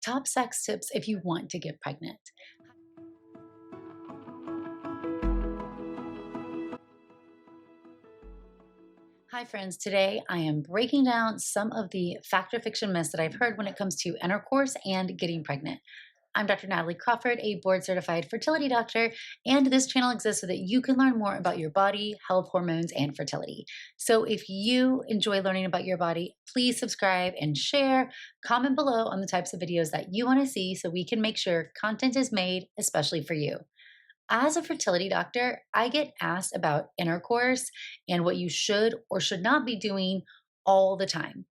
Top sex tips if you want to get pregnant. Hi, friends. Today I am breaking down some of the fact or fiction myths that I've heard when it comes to intercourse and getting pregnant. I'm Dr. Natalie Crawford, a board certified fertility doctor, and this channel exists so that you can learn more about your body, health, hormones, and fertility. So if you enjoy learning about your body, please subscribe and share. Comment below on the types of videos that you want to see so we can make sure content is made especially for you. As a fertility doctor, I get asked about intercourse and what you should or should not be doing all the time,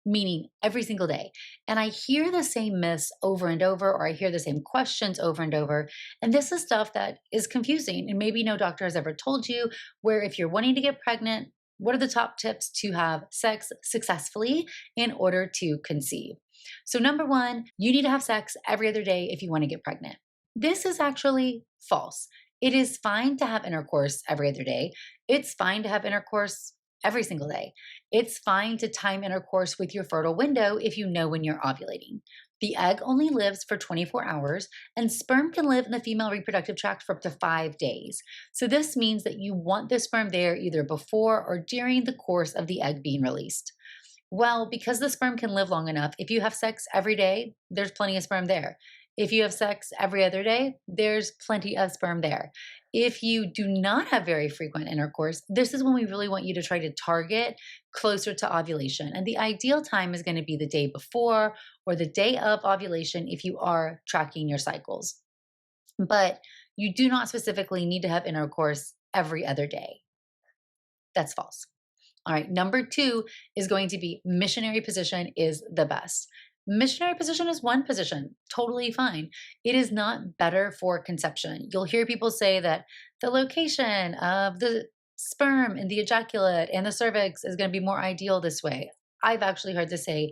meaning every single day. And I hear the same myths over and over, or I hear the same questions over and over. And this is stuff that is confusing and maybe no doctor has ever told you, where if you're wanting to get pregnant, what are the top tips to have sex successfully in order to conceive? So, number one, you need to have sex every other day if you want to get pregnant. This is actually false. It is fine to have intercourse every other day. It's fine to have intercourse every single day. It's fine to time intercourse with your fertile window if you know when you're ovulating. The egg only lives for 24 hours, and sperm can live in the female reproductive tract for up to 5 days. So, this means that you want the sperm there either before or during the course of the egg being released. Well, because the sperm can live long enough, if you have sex every day, there's plenty of sperm there. If you have sex every other day, there's plenty of sperm there. If you do not have very frequent intercourse, this is when we really want you to try to target closer to ovulation. And the ideal time is going to be the day before or the day of ovulation if you are tracking your cycles. But you do not specifically need to have intercourse every other day. That's false. All right, number two is going to be missionary position is the best. Missionary position is one position, totally fine. It is not better for conception. You'll hear people say that the location of the sperm in the ejaculate and the cervix is going to be more ideal this way. I've actually heard this say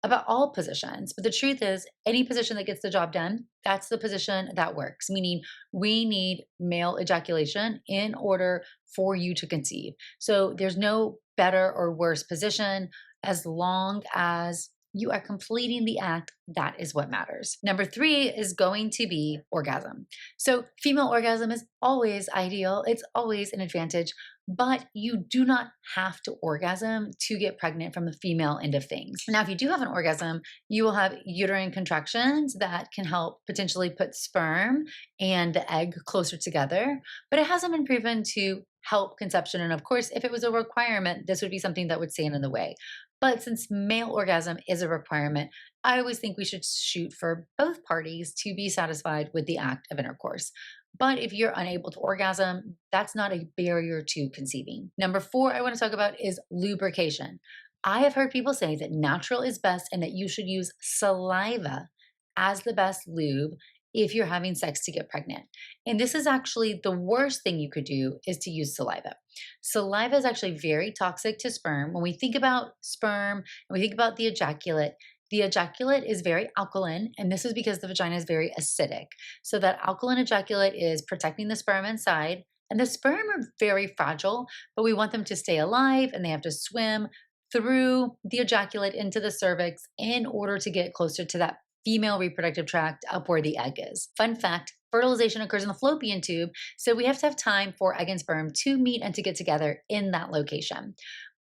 about all positions, but the truth is, any position that gets the job done, that's the position that works, meaning we need male ejaculation in order for you to conceive. So there's no better or worse position as long as you are completing the act. That is what matters. Number three is going to be orgasm. So female orgasm is always ideal. It's always an advantage, but you do not have to orgasm to get pregnant from the female end of things. Now, if you do have an orgasm, you will have uterine contractions that can help potentially put sperm and the egg closer together, but it hasn't been proven to help conception. And of course, if it was a requirement, this would be something that would stand in the way. But since male orgasm is a requirement, I always think we should shoot for both parties to be satisfied with the act of intercourse. But if you're unable to orgasm, that's not a barrier to conceiving. Number four, I want to talk about is lubrication. I have heard people say that natural is best and that you should use saliva as the best lube if you're having sex to get pregnant. And this is actually the worst thing you could do is to use saliva. Saliva is actually very toxic to sperm. When we think about sperm and we think about the ejaculate is very alkaline, and this is because the vagina is very acidic. So that alkaline ejaculate is protecting the sperm inside, and the sperm are very fragile, but we want them to stay alive and they have to swim through the ejaculate into the cervix in order to get closer to that female reproductive tract up where the egg is. Fun fact, fertilization occurs in the fallopian tube, so we have to have time for egg and sperm to meet and to get together in that location.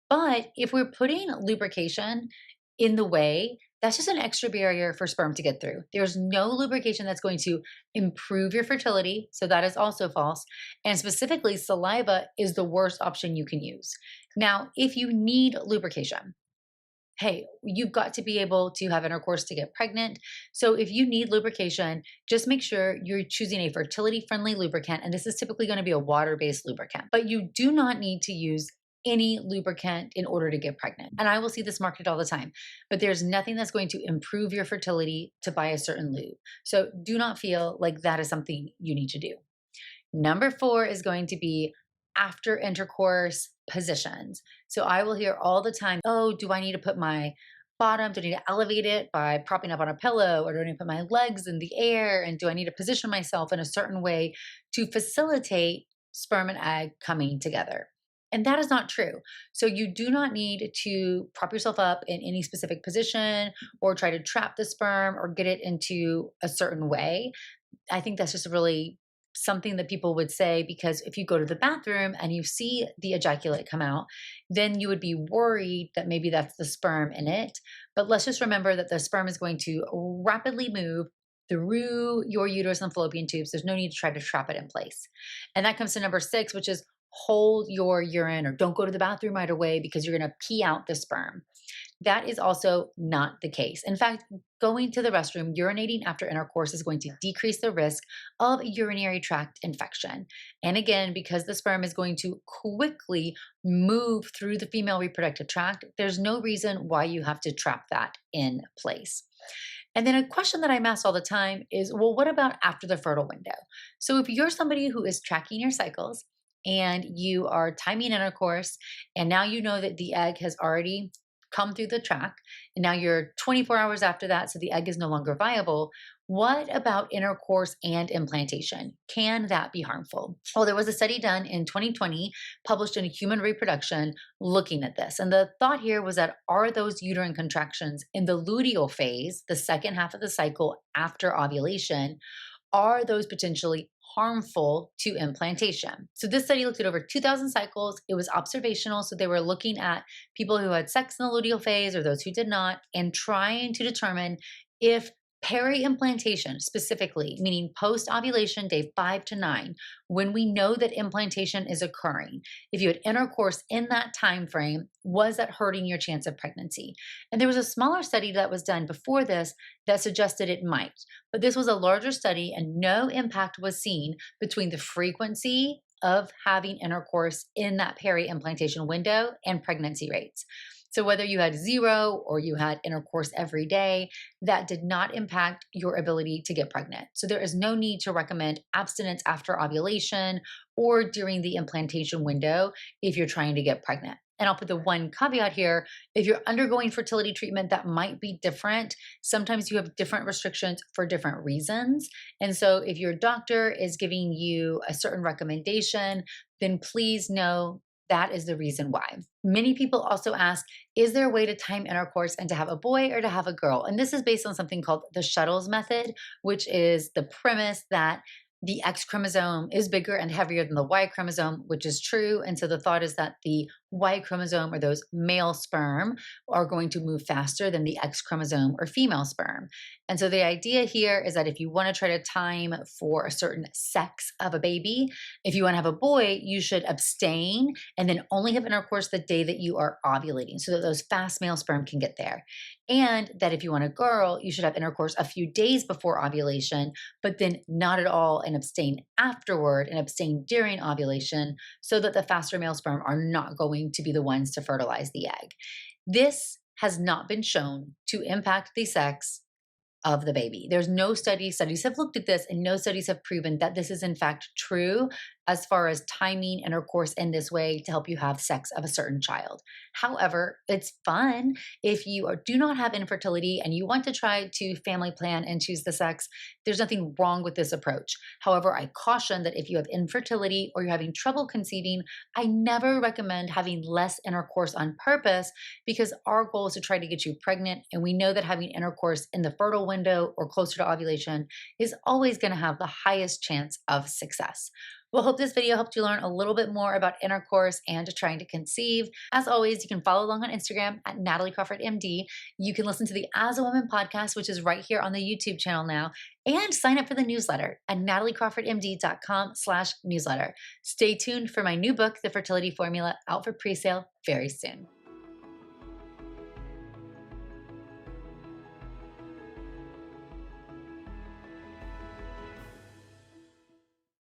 But if we're putting lubrication in the way, that's just an extra barrier for sperm to get through. There's no lubrication that's going to improve your fertility, so that is also false. And specifically, saliva is the worst option you can use. Now, if you need lubrication, hey, you've got to be able to have intercourse to get pregnant. So if you need lubrication, just make sure you're choosing a fertility-friendly lubricant, and this is typically going to be a water-based lubricant. But you do not need to use any lubricant in order to get pregnant. And I will see this marketed all the time, but there's nothing that's going to improve your fertility to buy a certain lube. So do not feel like that is something you need to do. Number four is going to be after intercourse positions. So I will hear all the time, oh, do I need to put my bottom? Do I need to elevate it by propping up on a pillow? Or do I need to put my legs in the air? And do I need to position myself in a certain way to facilitate sperm and egg coming together? And that is not true. So you do not need to prop yourself up in any specific position or try to trap the sperm or get it into a certain way. I think that's just really something that people would say, because if you go to the bathroom and you see the ejaculate come out, then you would be worried that maybe that's the sperm in it. But let's just remember that the sperm is going to rapidly move through your uterus and fallopian tubes. There's no need to try to trap it in place. And that comes to number 6, which is hold your urine, or don't go to the bathroom right away because you're going to pee out the sperm. That is also not the case. In fact, going to the restroom, urinating after intercourse is going to decrease the risk of urinary tract infection. And again, because the sperm is going to quickly move through the female reproductive tract, there's no reason why you have to trap that in place. And then a question that I'm asked all the time is, well, what about after the fertile window? So if you're somebody who is tracking your cycles and you are timing intercourse, and now you know that the egg has already come through the track, and now you're 24 hours after that, so the egg is no longer viable. What about intercourse and implantation? Can that be harmful? Well, there was a study done in 2020, published in Human Reproduction, looking at this. And the thought here was that, are those uterine contractions in the luteal phase, the second half of the cycle after ovulation, are those potentially harmful to implantation? So this study looked at over 2,000 cycles. It was observational. So they were looking at people who had sex in the luteal phase or those who did not, and trying to determine if peri-implantation, specifically, meaning post-ovulation day 5 to 9, when we know that implantation is occurring, if you had intercourse in that time frame, was that hurting your chance of pregnancy? And there was a smaller study that was done before this that suggested it might. But this was a larger study, and no impact was seen between the frequency of having intercourse in that peri-implantation window and pregnancy rates. So whether you had 0 or you had intercourse every day, that did not impact your ability to get pregnant. So there is no need to recommend abstinence after ovulation or during the implantation window if you're trying to get pregnant. And I'll put the one caveat here: if you're undergoing fertility treatment, that might be different. Sometimes you have different restrictions for different reasons. And so if your doctor is giving you a certain recommendation, then please know that is the reason why. Many people also ask, is there a way to time intercourse and to have a boy or to have a girl? And this is based on something called the shuttles method, which is the premise that the X chromosome is bigger and heavier than the Y chromosome, which is true. And so the thought is that the Y chromosome, or those male sperm, are going to move faster than the X chromosome or female sperm. And so the idea here is that if you want to try to time for a certain sex of a baby, if you want to have a boy, you should abstain and then only have intercourse the day that you are ovulating, so that those fast male sperm can get there. And that if you want a girl, you should have intercourse a few days before ovulation, but then not at all, and abstain afterward and abstain during ovulation, so that the faster male sperm are not going to be the ones to fertilize the egg. This has not been shown to impact the sex of the baby. There's no studies have looked at this, and no studies have proven that this is in fact true as far as timing intercourse in this way to help you have sex of a certain child. However, it's fun if you do not have infertility and you want to try to family plan and choose the sex. There's nothing wrong with this approach. However, I caution that if you have infertility or you're having trouble conceiving, I never recommend having less intercourse on purpose, because our goal is to try to get you pregnant, and we know that having intercourse in the fertile window or closer to ovulation is always going to have the highest chance of success. Well, hope this video helped you learn a little bit more about intercourse and trying to conceive. As always, you can follow along on Instagram at Natalie Crawford MD. You can listen to the As a Woman podcast, which is right here on the YouTube channel now, and sign up for the newsletter at nataliecrawfordmd.com/newsletter. Stay tuned for my new book, The Fertility Formula, out for pre-sale very soon.